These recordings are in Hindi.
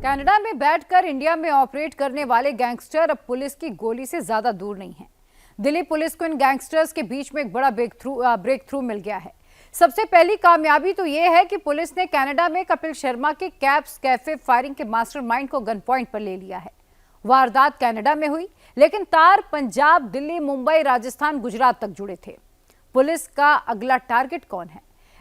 कनाडा में बैठकर इंडिया में ऑपरेट करने वाले गैंगस्टर अब पुलिस की गोली से ज्यादा दूर नहीं हैं। दिल्ली पुलिस को इन गैंगस्टर्स के बीच में एक बड़ा ब्रेक थ्रू मिल गया है। सबसे पहली कामयाबी तो यह है कि पुलिस ने कनाडा में कपिल शर्मा के कैप्स कैफे फायरिंग के मास्टरमाइंड को गन पॉइंट पर ले लिया है। वारदात कनाडा में हुई, लेकिन तार पंजाब, दिल्ली, मुंबई, राजस्थान, गुजरात तक जुड़े थे। पुलिस का अगला टारगेट कौन है?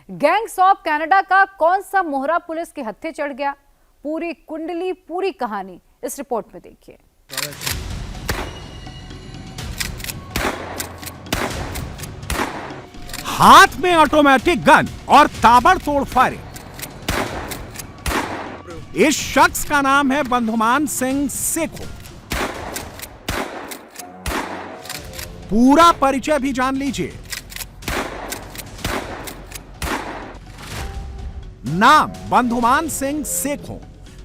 गैंग्स ऑफ कनाडा का कौन सा मोहरा पुलिस के हत्थे चढ़ गया? पूरी कुंडली, पूरी कहानी इस रिपोर्ट में देखिए। हाथ में ऑटोमेटिक गन और ताबड़तोड़ फायरिंग। इस शख्स का नाम है बंधुमान सिंह सेखो। पूरा परिचय भी जान लीजिए। नाम बंधुमान सिंह सेखो,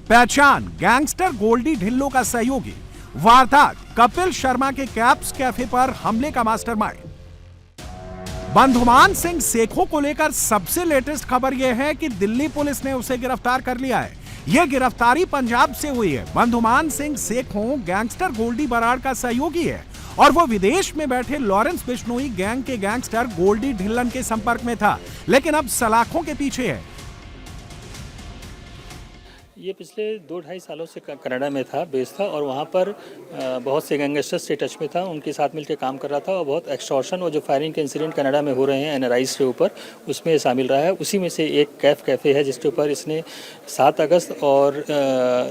पहचान गैंगस्टर गोल्डी ढिल्लो का सहयोगी, वारदात कपिल शर्मा के कैप्स कैफे पर हमले का मास्टरमाइंड। बंधुमान सिंह सेखो को लेकर सबसे लेटेस्ट खबर यह है कि दिल्ली पुलिस ने उसे गिरफ्तार कर लिया है। यह गिरफ्तारी पंजाब से हुई है। बंधुमान सिंह सेखो गैंगस्टर गोल्डी बराड़ का सहयोगी है और वो विदेश में बैठे लॉरेंस बिश्नोई गैंग के गैंगस्टर गोल्डी ढिल्लन के संपर्क में था, लेकिन अब सलाखों के पीछे है। ये पिछले 2-2.5 सालों से कनाडा में था, बेस था और वहाँ पर बहुत से गैंगस्टर्स से टच में था, उनके साथ मिलकर काम कर रहा था और बहुत एक्सटॉर्शन और जो फायरिंग के इंसिडेंट कनाडा में हो रहे हैं एनआरआईज के ऊपर, उसमें शामिल रहा है। उसी में से एक कैफे है जिसके ऊपर इसने 7 अगस्त और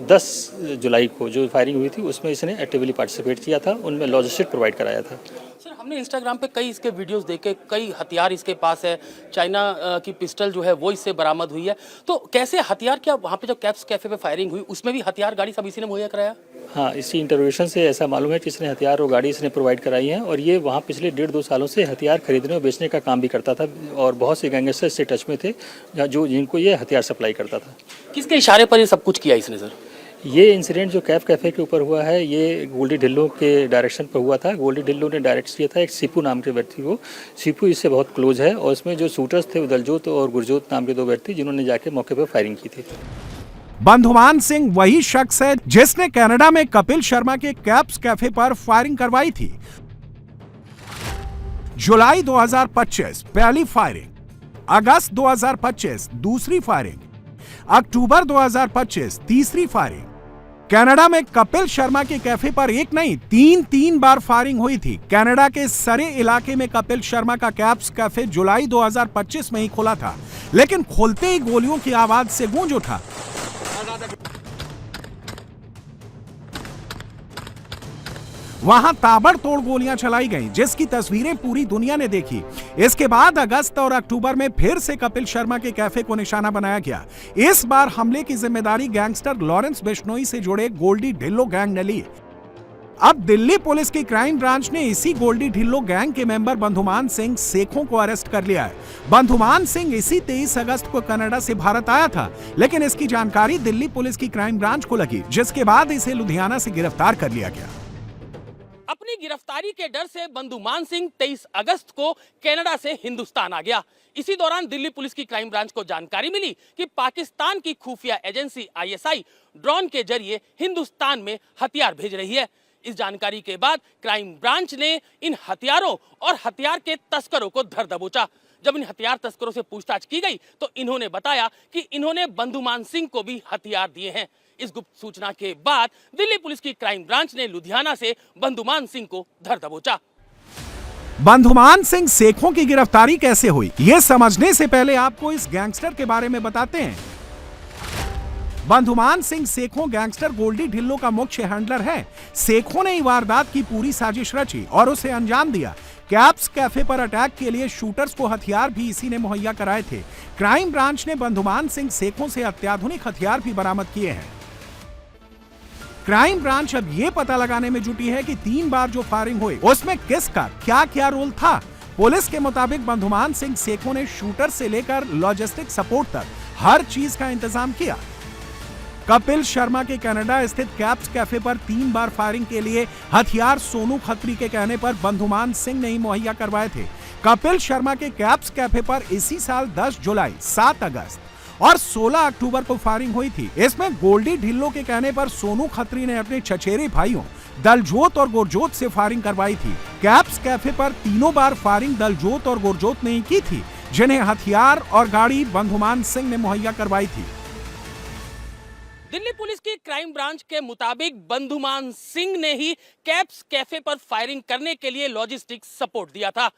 10 जुलाई को जो फायरिंग हुई थी उसमें इसने एक्टिवली पार्टिसिपेट किया था, उनमें लॉजिस्टिक प्रोवाइड कराया था। सर, हमने इंस्टाग्राम पे कई इसके वीडियोस देखे, कई हथियार इसके पास है, चाइना की पिस्टल जो है वो इससे बरामद हुई है। तो कैसे हथियार, क्या वहाँ पे जो कैप्स कैफे पे फायरिंग हुई उसमें भी हथियार गाड़ी सब इसी ने मुहैया कराया? हाँ, इसी इंटरव्यूशन से ऐसा मालूम है कि इसने हथियार और गाड़ी इसने प्रोवाइड कराई है और ये वहाँ पिछले 1.5-2 सालों से हथियार खरीदने और बेचने का काम भी करता था और बहुत से गैंगस्टर से टच में थे जो जिनको ये हथियार सप्लाई करता था। किसके इशारे पर ये सब कुछ किया इसने? सर, ये इंसिडेंट जो कैफे के ऊपर हुआ है ये गोल्डी ढिल्लो के डायरेक्शन पर हुआ था। गोल्डी ढिल्लो ने डायरेक्ट किया था, एक सीपू नाम के व्यक्ति को। सीपू इससे बहुत क्लोज है और इसमें जो शूटर्स थे दलजोत और गुरजोत नाम के 2 व्यक्ति जिन्होंने जाके मौके पर फायरिंग की थी। बंधुमान सिंह वही शख्स है जिसने कनाडा में कपिल शर्मा के कैप्स कैफे पर फायरिंग करवाई थी। जुलाई 2025 पहली फायरिंग, अगस्त 2025 दूसरी फायरिंग, अक्टूबर 2025 तीसरी फायरिंग। कनाडा में कपिल शर्मा के कैफे पर एक नहीं 3 बार फायरिंग हुई थी। कनाडा के सरे इलाके में कपिल शर्मा का कैप्स कैफे जुलाई 2025 में ही खुला था, लेकिन खोलते ही गोलियों की आवाज से गूंज उठा। वहां ताबड़तोड़ गोलियां चलाई गईं, जिसकी तस्वीरें पूरी दुनिया ने देखी। इसके बाद अगस्त और अक्टूबर में फिर से कपिल शर्मा के कैफे को निशाना बनाया गया। इस बार हमले की जिम्मेदारी गैंगस्टर लॉरेंस बिश्नोई से जुड़े गोल्डी ढिल्लो गैंग ने ली। अब दिल्ली पुलिस की क्राइम ब्रांच ने इसी गोल्डी ढिल्लो गैंग के मेंबर बंधुमान सिंह सेखो को अरेस्ट कर लिया है। बंधुमान सिंह इसी 23 अगस्त को कनाडा से भारत आया था, लेकिन इसकी जानकारी दिल्ली पुलिस की क्राइम ब्रांच को लगी, जिसके बाद इसे लुधियाना से गिरफ्तार कर लिया गया। अपनी गिरफ्तारी के डर से बंधुमान सिंह 23 अगस्त को कनाडा से हिंदुस्तान आ गया। इसी दौरान दिल्ली पुलिस की क्राइम ब्रांच को जानकारी मिली कि पाकिस्तान की खुफिया एजेंसी आईएसआई ड्रोन के जरिए हिंदुस्तान में हथियार भेज रही है। इस जानकारी के बाद क्राइम ब्रांच ने इन हथियारों और हथियार के तस्करों को धर दबोचा। जब इन हथियार तस्करों से पूछताछ की गई तो इन्होंने बताया कि इन्होंने बंधुमान सिंह को भी हथियार दिए हैं। इस गुप्त सूचना के बाद दिल्ली पुलिस की क्राइम ब्रांच ने लुधियाना से बंधुमान सिंह को धर दबोचा। बंधुमान सिंह सेखों की गिरफ्तारी कैसे हुई, यह समझने से पहले आपको इस गैंगस्टर के बारे में बताते हैं। बंधुमान सिंह सेखो गैंगस्टर गोल्डी ढिल्लो का मुख्य हैंडलर है। सेखो ने वारदात की पूरी साजिश रची और उसे अंजाम दिया। कैप्स कैफे पर अटैक के लिए शूटर्स को हथियार भी इसी ने मुहैया कराए थे। क्राइम ब्रांच ने बंधुमान सिंह सेखो से अत्याधुनिक हथियार भी बरामद किए हैं। क्राइम ब्रांच अब यह पता लगाने में जुटी है कि 3 बार जो फायरिंग हुई उसमें किसका क्या क्या रोल था। पुलिस के मुताबिक बंधुमान सिंह सेखो ने शूटर से लेकर लॉजिस्टिक सपोर्ट तक हर चीज का इंतजाम किया। कपिल शर्मा के कनाडा स्थित कैप्स कैफे पर 3 बार फायरिंग के लिए हथियार सोनू खत्री के कहने पर बंधुमान सिंह ने ही मुहैया करवाए थे। कपिल शर्मा के कैप्स कैफे पर इसी साल 10 जुलाई, 7 अगस्त और 16 अक्टूबर को फायरिंग हुई थी। इसमें गोल्डी ढिल्लो के कहने पर सोनू खत्री ने अपने चचेरे भाइयों दलजोत और गुरजोत से फायरिंग करवाई थी। कैप्स कैफे पर तीनों बार फायरिंग दलजोत और गुरजोत ने ही की थी, जिन्हें हथियार और गाड़ी बंधुमान सिंह ने मुहैया करवाई थी। दिल्ली पुलिस की क्राइम ब्रांच के मुताबिक बंधुमान सिंह ने ही कैप्स कैफे पर फायरिंग करने के लिए लॉजिस्टिक सपोर्ट दिया था।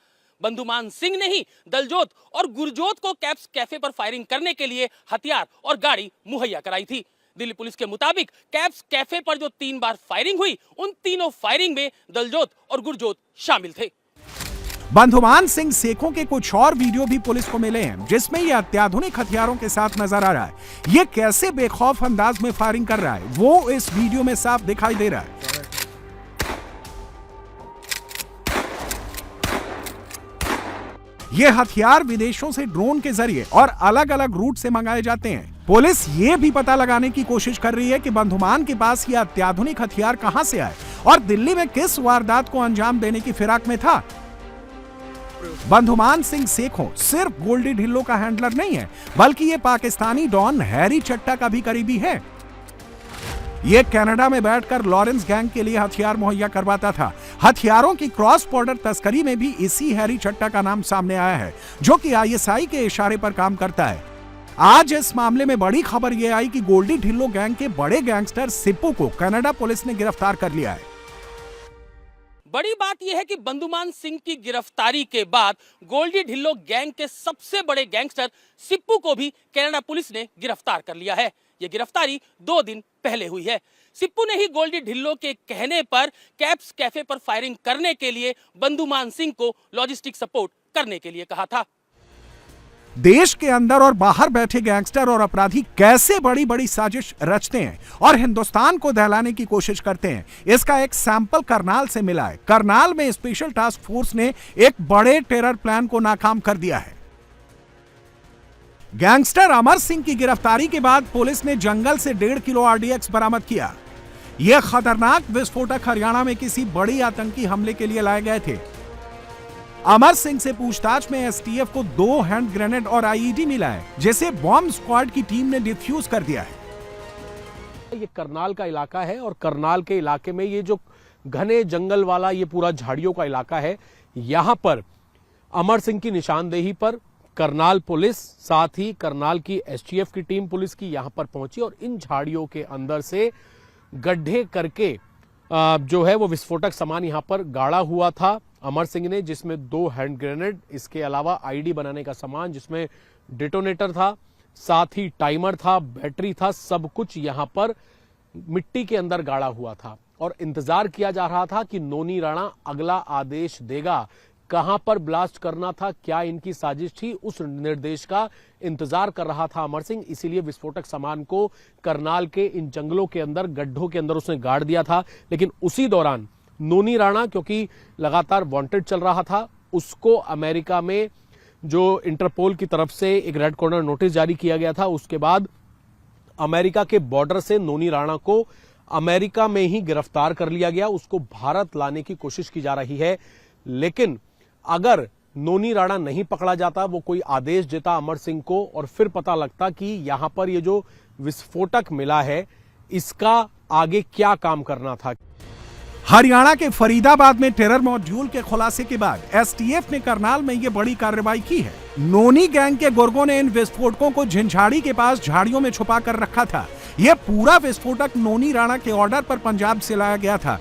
बंधुमान सिंह ने ही दलजोत और गुरजोत को कैप्स कैफे पर फायरिंग करने के लिए हथियार और गाड़ी मुहैया कराई थी। दिल्ली पुलिस के मुताबिक कैप्स कैफे पर जो 3 बार फायरिंग हुई, उन तीनों फायरिंग में दलजोत और गुरजोत शामिल थे। बंधुमान सिंह सेखों के कुछ और वीडियो भी पुलिस को मिले हैं, जिसमें ये अत्याधुनिक हथियारों के साथ नजर आ रहा है। ये कैसे बेखौफ अंदाज में फायरिंग कर रहा है, वो इस वीडियो में साफ दिखाई दे रहा है। ये हथियार विदेशों से ड्रोन के जरिए और अलग अलग रूट से मंगाए जाते हैं। पुलिस ये भी पता लगाने की कोशिश कर रही है कि बंधुमान के पास ये अत्याधुनिक हथियार कहां से आए और दिल्ली में किस वारदात को अंजाम देने की फिराक में था। बंधुमान सिंह सेखों सिर्फ गोल्डी ढिल्लो का हैंडलर नहीं है, बल्कि ये पाकिस्तानी डॉन हैरी चट्टा का भी करीबी है। ये कनाडा में बैठकर लॉरेंस गैंग के लिए हथियार मुहैया करवाता था। हथियारों की क्रॉस बॉर्डर तस्करी में भी इसी हैरी चट्टा का नाम सामने आया है, जो कि आईएसआई के इशारे पर काम करता है। आज इस मामले में बड़ी खबर यह आई कि गोल्डी ढिल्लो गैंग के बड़े गैंगस्टर सिप्पू को कनाडा पुलिस ने गिरफ्तार कर लिया है। बड़ी बात यह है कि बंधुमान सिंह की गिरफ्तारी के बाद गोल्डी ढिल्लो गैंग के सबसे बड़े गैंगस्टर सिप्पू को भी कनाडा पुलिस ने गिरफ्तार कर लिया है। यह गिरफ्तारी 2 दिन पहले हुई है। सिप्पू ने ही गोल्डी ढिल्लो के कहने पर कैप्स कैफे पर फायरिंग करने के लिए बंधुमान सिंह को लॉजिस्टिक सपोर्ट करने के लिए कहा था। देश के अंदर और बाहर बैठे गैंगस्टर और अपराधी कैसे बड़ी बड़ी साजिश रचते हैं और हिंदुस्तान को दहलाने की कोशिश करते हैं, इसका एक सैंपल करनाल से मिला है। करनाल में स्पेशल टास्क फोर्स ने एक बड़े टेरर प्लान को नाकाम कर दिया है। गैंगस्टर अमर सिंह की गिरफ्तारी के बाद पुलिस ने जंगल से 1.5 किलो आरडीएक्स बरामद किया। यह खतरनाक विस्फोटक हरियाणा में किसी बड़ी आतंकी हमले के लिए लाए गए थे। अमर सिंह से पूछताछ में एसटीएफ को 2 हैंड ग्रेनेड और आईईडी मिला है, जिसे बॉम्ब स्क्वाड की टीम ने डिफ्यूज कर दिया है। ये करनाल का इलाका है और करनाल के इलाके में ये जो घने जंगल वाला ये पूरा झाड़ियों का इलाका है, यहां पर अमर सिंह की निशानदेही पर करनाल पुलिस, साथ ही करनाल की एसटीएफ की टीम पुलिस की यहां पर पहुंची और इन झाड़ियों के अंदर से गड्ढे करके जो है वो विस्फोटक सामान यहां पर गाड़ा हुआ था अमर सिंह ने, जिसमें 2 हैंड ग्रेनेड, इसके अलावा आईडी बनाने का सामान जिसमें डिटोनेटर था, साथ ही टाइमर था, बैटरी था, सब कुछ यहां पर मिट्टी के अंदर गाड़ा हुआ था और इंतजार किया जा रहा था कि नोनी राणा अगला आदेश देगा। कहां पर ब्लास्ट करना था, क्या इनकी साजिश थी, उस निर्देश का इंतजार कर रहा था अमर सिंह। इसीलिए विस्फोटक सामान को करनाल के इन जंगलों के अंदर, गड्ढों के अंदर उसने गाड़ दिया था। लेकिन उसी दौरान नोनी राणा, क्योंकि लगातार वांटेड चल रहा था, उसको अमेरिका में जो इंटरपोल की तरफ से एक रेड कॉर्नर नोटिस जारी किया गया था, उसके बाद अमेरिका के बॉर्डर से नोनी राणा को अमेरिका में ही गिरफ्तार कर लिया गया। उसको भारत लाने की कोशिश की जा रही है। लेकिन अगर नोनी राणा नहीं पकड़ा जाता, वो कोई आदेश देता अमर सिंह को और फिर पता लगता कि यहां पर ये जो विस्फोटक मिला है, इसका आगे क्या काम करना था। हरियाणा के फरीदाबाद में टेरर मॉड्यूल के खुलासे के बाद एसटीएफ ने करनाल में यह बड़ी कार्रवाई की है। नोनी गैंग के गुर्गों ने इन विस्फोटकों को झिंझाड़ी के पास झाड़ियों में छुपा कर रखा था। यह पूरा विस्फोटक नोनी राणा के ऑर्डर पर पंजाब से लाया गया था।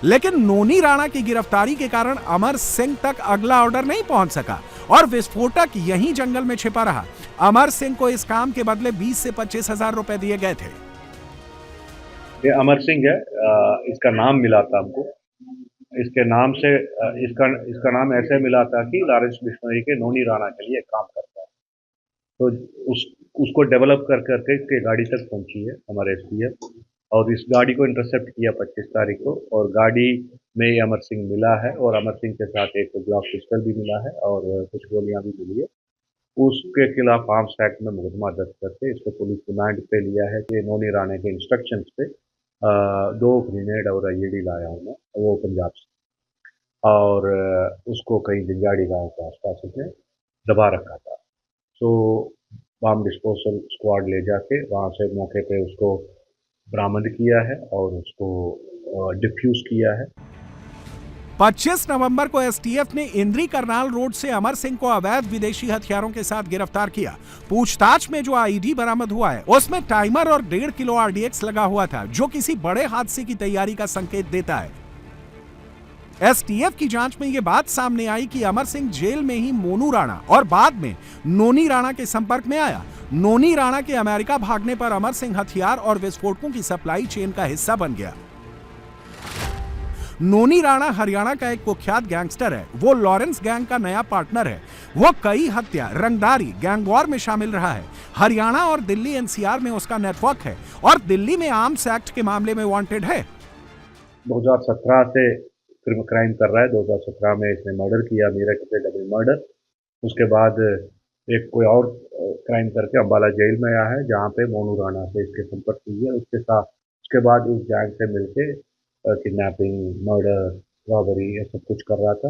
लेकिन नोनी राणा की गिरफ्तारी के कारण अमर सिंह तक अगला ऑर्डर नहीं पहुंच सका और विस्फोटक यहीं जंगल में छिपा रहा। अमर सिंह को इस काम के बदले 20 से 25 हजार रुपए दिए गए थे। ये अमर सिंह है, इसका नाम मिला था हमको। इसके नाम से इसका नाम ऐसे मिला था कि लॉरेंस बिश्नोई के नोनी राणा के लिए काम करता है। तो उसको डेवलप कर करके इसके गाड़ी तक पहुंची है हमारे एसटीएफ और इस गाड़ी को इंटरसेप्ट किया 25 तारीख को और गाड़ी में अमर सिंह मिला है और अमर सिंह के साथ एक ग्लॉक पिस्टल भी मिला है और कुछ गोलियां भी मिली है। उसके खिलाफ आर्म्स एक्ट में मुकदमा दर्ज करके इसको पुलिस रिमांड पे लिया है कि नोनी राणा के इंस्ट्रक्शंस पे 2 ग्रेनेड और आईईडी लाया हूँ मैं, वो पंजाब से, और उसको कहीं जंजाड़ी गांव के आसपास उसने दबा रखा था। तो बम डिस्पोजल स्क्वाड ले जाके वहाँ से मौके पे उसको बरामद किया है और उसको डिफ्यूज किया है। 25 नवंबर को एसटीएफ ने इंद्री करनाल रोड से अमर सिंह को अवैध विदेशी हथियारों के साथ गिरफ्तार किया। पूछताछ में जो आईडी बरामद हुआ है उसमें टाइमर और 1.5 किलो आरडीएक्स लगा हुआ था, जो किसी बड़े हादसे की तैयारी का संकेत देता है। एसटीएफ की जांच में यह बात सामने आई कि अमर सिंह जेल में ही मोनू राणा और बाद में नोनी राणा के संपर्क में आया। नोनी राणा के अमेरिका भागने पर अमर सिंह हथियार और विस्फोटकों की सप्लाई चेन का हिस्सा बन गया। नोनी राणा हरियाणा का एक कुख्यात गैंगस्टर है। वो लॉरेंस गैंग का नया पार्टनर है। वो कई हत्या, रंगदारी, गैंग वॉर में शामिल रहा है। हरियाणा और दिल्ली एनसीआर में उसका नेटवर्क है और दिल्ली में आर्म्स एक्ट के मामले में वांटेड है। 2017 से क्राइम कर रहा है। 2017 में इसने मर्डर किया, मेरठ पे डबल मर्डर। उसके बाद एक कोई और क्राइम करके अम्बाला जेल में आया है, जहाँ पे मोनू राणा से इसके संपर्क हुई है। उसके बाद उस गैंग से मिलके किडनैपिंग, मर्डर, रॉबरी ये सब कुछ कर रहा था।